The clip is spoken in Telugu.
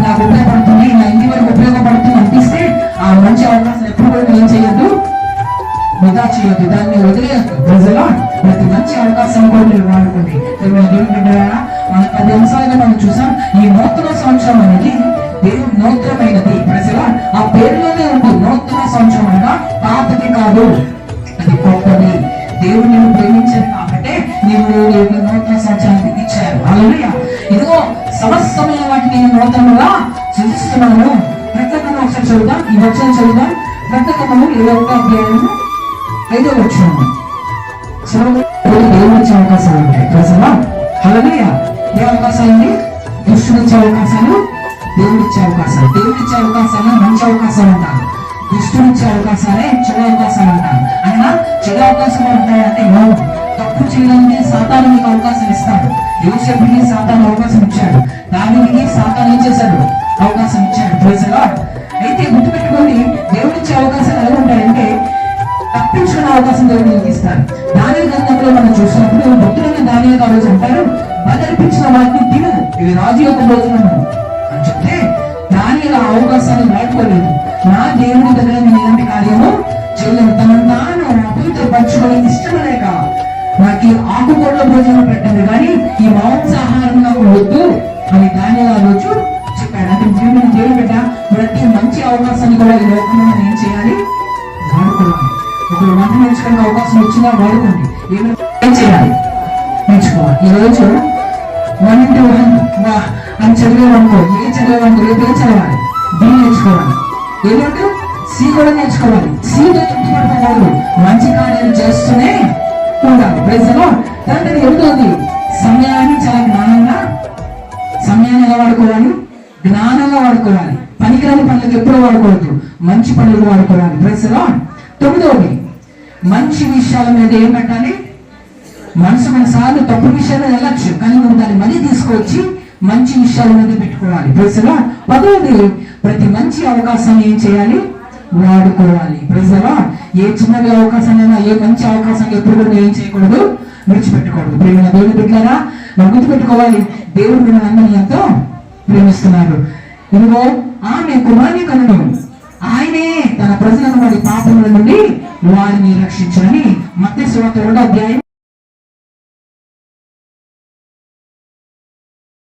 నాకు ఉపయోగపడుతుంది, నా ఇంటి వరకు ఉపయోగపడుతుంది అనిపిస్తే ఆ మంచి అవకాశం ఎప్పుడు కూడా ఏం చేయొద్దు, వృధా చేయొద్దు, దాన్ని వదిలేయద్దు. ప్రజలు ప్రతి మంచి అవకాశం కూడా మీరు వాడుకోండి. మన 10 అంశాలుగా మనం చూసాం. ఈ నూతన సంవత్సరం అనేది దేవుడు నూతనమైనది. ప్రజలు ఆ పేరులోనే ఉంది, నూతన సంవత్సరం అనగా పాతది కాదు, అది గొప్పది. దేవుడు నేను ప్రేమించాను కాబట్టి నీవు నూతన సంవత్సరానికి ఇచ్చారు. హల్లెలూయా. ఇదిగో సమస్తమైన వాటిని నేను నూతనంగా సృష్టిస్తున్నాను. ప్రకటన ఒకసారి చదువుదాం, ఈ వచనం చదువుదాం. ప్రకటనము 21వ అధ్యాయము 5వ వచనం. దేవుడు ఇచ్చే అవకాశాలు ఉంటాయి. ప్రజలు హల్లెలూయా. ఏ అవకాశాలు? దుష్టుడిచ్చే అవకాశాలు, దేవుడిచ్చే అవకాశాలు. దేవుడిచ్చే అవకాశాలు మంచి అవకాశాలు అంటారు, దుష్టుడిచ్చే అవకాశాలే చెడు అవకాశాలు అంటారు. అయినా చెడు అవకాశాలు ఉంటాయంటే తప్పు చేయడానికి సాతానునికి అవకాశం ఇస్తాడు. యోసేపుకి సాతాను అవకాశం ఇచ్చాడు, దానికి సాతాను ఏం చేశాడు, అవకాశం ఇచ్చాడు. ప్రజలు అయితే గుర్తుపెట్టుకోండి, దేవుడిచ్చే అవకాశాలు ఎలా ఉంటాయంటే తప్పించుకునే అవకాశం దేవుడికి ఇస్తారు. దానియేలు గ్రంథంలో మనం చూసినప్పుడు భక్తులైన దానియేలు ఆ రోజు అంటారు, బలర్పించిన వాటిని తిను, ఇది రాజు యొక్క భోజనము అని చెప్తే దానియేలు ఆ అవకాశాన్ని వాడుకోలేదు. నా దేవుడి దగ్గర నేను ఇలాంటి కార్యము చేయలేదు, తనను తాను అపవిత్రపరచుకోవడం ఇష్టం లేక నాకు ఈ ఆకుకూరల భోజనం పెట్టండి, కానీ ఈ మాంసాహారం నాకు వద్దు అని దానియేలు ఆ రోజు చెప్పాడు. అంటే దేవుని దేవుడు బిడ్డ ప్రతి మంచి అవకాశాన్ని కూడా ఈ లోకంలో మనం ఏం చేయాలి, వాడుకోవాలి. ఒకరు వంట నేర్చుకునే అవకాశం వచ్చినా వాడుకోండి. ఏం చేయాలి, నేర్చుకోవాలి. ఈ రోజు 1 into 1 అని చదివేవనుకో, ఏం చదివేవనుకో, రేపు ఏం చదవాలి, బి నేర్చుకోవాలి. ఏమంటూ సి కూడా నేర్చుకోవాలి. సితో తృప్తిపడతాడు, మంచి కార్యాలు చేస్తూనే ఉండాలి. ప్రజలు దాంట్లో ఎదుగుతుంది. సమయాన్ని చాలా జ్ఞానంగా, సమయాన్ని ఎలా వాడుకోవాలి, జ్ఞానంగా వాడుకోవాలి. పనికిరాని పనులకు ఎప్పుడూ వాడుకోవద్దు, మంచి పనులకు వాడుకోవాలి. ప్రజలు 9వది మంచి విషయాల మీద ఏం పెట్టాలి, మనసు కొన్నిసార్లు తప్పు విషయాలు వెళ్ళచ్చు, కానీ నువ్వు దాన్ని మళ్ళీ తీసుకొచ్చి మంచి విషయాల మీద పెట్టుకోవాలి. ప్రజలు 10వది ప్రతి మంచి అవకాశాన్ని ఏం చేయాలి, వాడుకోవాలి. ప్రజలు ఏ చిన్నవి అవకాశాలైనా, ఏ మంచి అవకాశాన్ని ఎప్పుడు కూడా ఏం చేయకూడదు, విడిచిపెట్టకూడదు. ప్రేమ దేవుని బిడ్డలారా, మనం గుర్తుపెట్టుకోవాలి, దేవుడు మిమ్మల్ని అందరినీ ఎంతో ప్రేమిస్తున్నారు. ఇదిగో ఆమె కుమారుని కనును, ఆయనే తన ప్రజలను వారి పాపముల నుండి వారిని రక్షించాలని మత్తయి సువార్త 2వ అధ్యాయం